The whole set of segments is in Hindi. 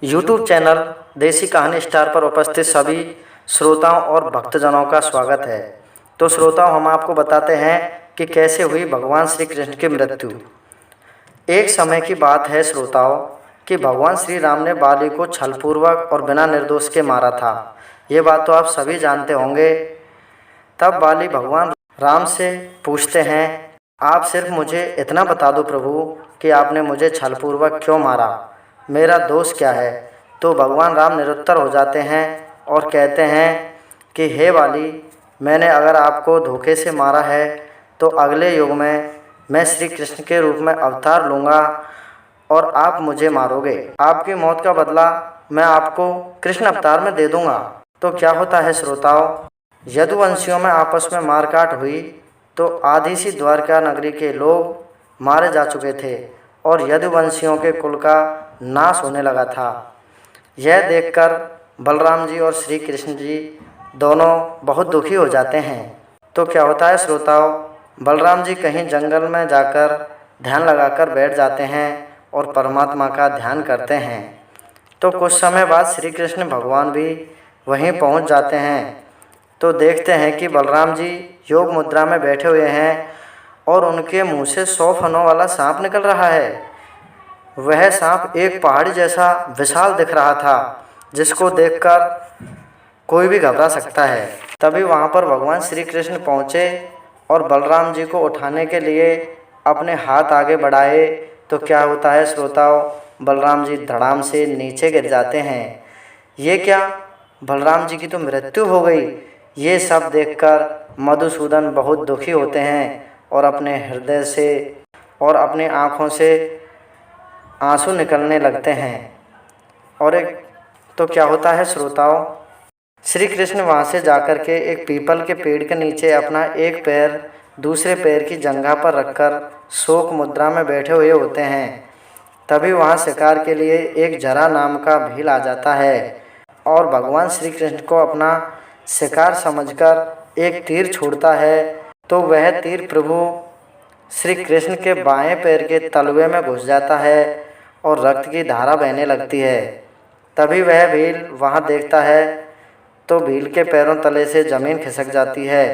यूट्यूब चैनल देसी कहानी स्टार पर उपस्थित सभी श्रोताओं और भक्तजनों का स्वागत है। तो श्रोताओं, हम आपको बताते हैं कि कैसे हुई भगवान श्री कृष्ण की मृत्यु। एक समय की बात है श्रोताओं कि भगवान श्री राम ने बाली को छलपूर्वक और बिना निर्दोष के मारा था। ये बात तो आप सभी जानते होंगे। तब बाली भगवान राम से पूछते हैं, आप सिर्फ मुझे इतना बता दो प्रभु कि आपने मुझे छलपूर्वक क्यों मारा, मेरा दोष क्या है। तो भगवान राम निरुत्तर हो जाते हैं और कहते हैं कि हे बाली, मैंने अगर आपको धोखे से मारा है तो अगले युग में मैं श्री कृष्ण के रूप में अवतार लूँगा और आप मुझे मारोगे। आपकी मौत का बदला मैं आपको कृष्ण अवतार में दे दूँगा। तो क्या होता है श्रोताओं, यदुवंशियों में आपस में मारकाट हुई तो आधी सी द्वारका नगरी के लोग मारे जा चुके थे और यदुवंशियों के कुल का नाश होने लगा था। यह देखकर बलराम जी और श्री कृष्ण जी दोनों बहुत दुखी हो जाते हैं। तो क्या होता है श्रोताओं, बलराम जी कहीं जंगल में जाकर ध्यान लगाकर बैठ जाते हैं और परमात्मा का ध्यान करते हैं। तो कुछ समय बाद श्री कृष्ण भगवान भी वहीं पहुंच जाते हैं। तो देखते हैं कि बलराम जी योग मुद्रा में बैठे हुए हैं और उनके मुंह से 100 फनों वाला सांप निकल रहा है। वह सांप एक पहाड़ी जैसा विशाल दिख रहा था, जिसको देखकर कोई भी घबरा सकता है। तभी वहाँ पर भगवान श्री कृष्ण पहुँचे और बलराम जी को उठाने के लिए अपने हाथ आगे बढ़ाए। तो क्या होता है श्रोताओं, बलराम जी धड़ाम से नीचे गिर जाते हैं। ये क्या, बलराम जी की तो मृत्यु हो गई। ये सब देखकर मधुसूदन बहुत दुखी होते हैं और अपने हृदय से और अपनी आँखों से आंसू निकलने लगते हैं। और एक तो क्या होता है श्रोताओं, श्री कृष्ण वहाँ से जाकर के एक पीपल के पेड़ के नीचे अपना एक पैर दूसरे पैर की जंघा पर रखकर शोक मुद्रा में बैठे हुए होते हैं। तभी वहाँ शिकार के लिए एक जरा नाम का भील आ जाता है और भगवान श्री कृष्ण को अपना शिकार समझकर एक तीर छोड़ता है। तो वह तीर प्रभु श्री कृष्ण के बाएं पैर के तलवे में घुस जाता है और रक्त की धारा बहने लगती है। तभी वह भील वहाँ देखता है तो भील के पैरों तले से ज़मीन खिसक जाती है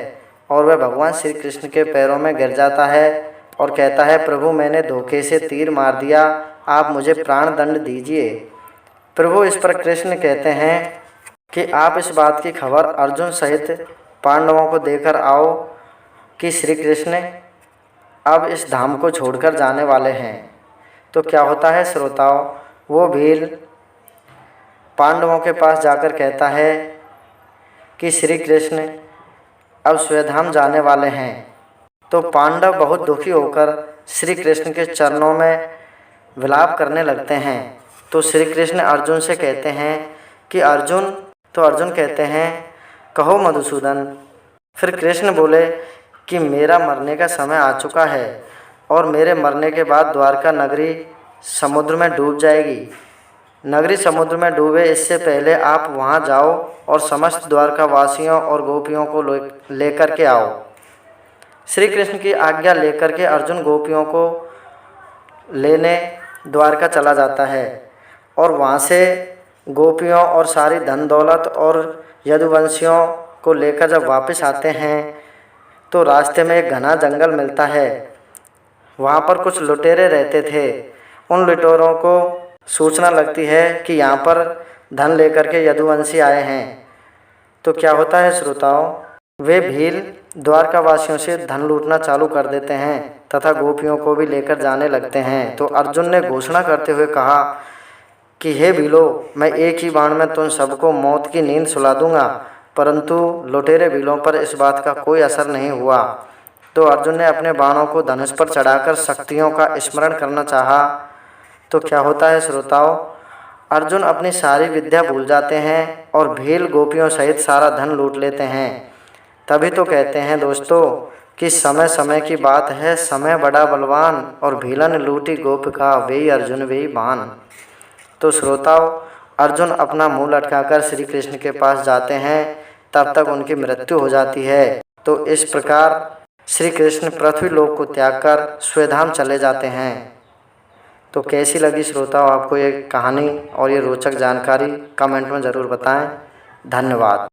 और वह भगवान श्री कृष्ण के पैरों में गिर जाता है और कहता है, प्रभु मैंने धोखे से तीर मार दिया, आप मुझे प्राण दंड दीजिए। प्रभु इस पर कृष्ण कहते हैं कि आप इस बात की खबर अर्जुन सहित पांडवों को देकर आओ कि श्री कृष्ण अब इस धाम को छोड़कर जाने वाले हैं। तो क्या होता है श्रोताओं, वो भील पांडवों के पास जाकर कहता है कि श्री कृष्ण अब स्वधाम जाने वाले हैं। तो पांडव बहुत दुखी होकर श्री कृष्ण के चरणों में विलाप करने लगते हैं। तो श्री कृष्ण अर्जुन से कहते हैं कि अर्जुन, तो अर्जुन कहते हैं, कहो मधुसूदन। फिर कृष्ण बोले कि मेरा मरने का समय आ चुका है और मेरे मरने के बाद द्वारका नगरी समुद्र में डूब जाएगी। नगरी समुद्र में डूबे इससे पहले आप वहां जाओ और समस्त द्वारका वासियों और गोपियों को लेकर के आओ। श्री कृष्ण की आज्ञा लेकर के अर्जुन गोपियों को लेने द्वारका चला जाता है और वहां से गोपियों और सारी धन दौलत और यदुवंशियों को लेकर जब वापस आते हैं तो रास्ते में एक घना जंगल मिलता है। वहाँ पर कुछ लुटेरे रहते थे। उन लुटेरों को सूचना लगती है कि यहाँ पर धन लेकर के यदुवंशी आए हैं। तो क्या होता है श्रोताओं, वे भील द्वारका वासियों से धन लूटना चालू कर देते हैं तथा गोपियों को भी लेकर जाने लगते हैं। तो अर्जुन ने घोषणा करते हुए कहा कि हे भीलो, मैं एक ही बाण में तुम सबको मौत की नींद सुला दूंगा। परंतु लुटेरे भीलों पर इस बात का कोई असर नहीं हुआ। तो अर्जुन ने अपने बाणों को धनुष पर चढ़ाकर शक्तियों का स्मरण करना चाहा। तो क्या होता है श्रोताओं, अर्जुन अपनी सारी विद्या भूल जाते हैं और भील गोपियों सहित सारा धन लूट लेते हैं। तभी तो कहते हैं दोस्तों कि समय समय की बात है, समय बड़ा बलवान और भीलन लूटी गोपिका वे अर्जुन वे बान। तो श्रोताओं, अर्जुन अपना मुंह लटकाकर श्री कृष्ण के पास जाते हैं, तब तक उनकी मृत्यु हो जाती है। तो इस प्रकार श्री कृष्ण पृथ्वी लोक को त्याग कर स्वधाम चले जाते हैं। तो कैसी लगी श्रोताओं आपको ये कहानी और ये रोचक जानकारी, कमेंट में ज़रूर बताएं। धन्यवाद।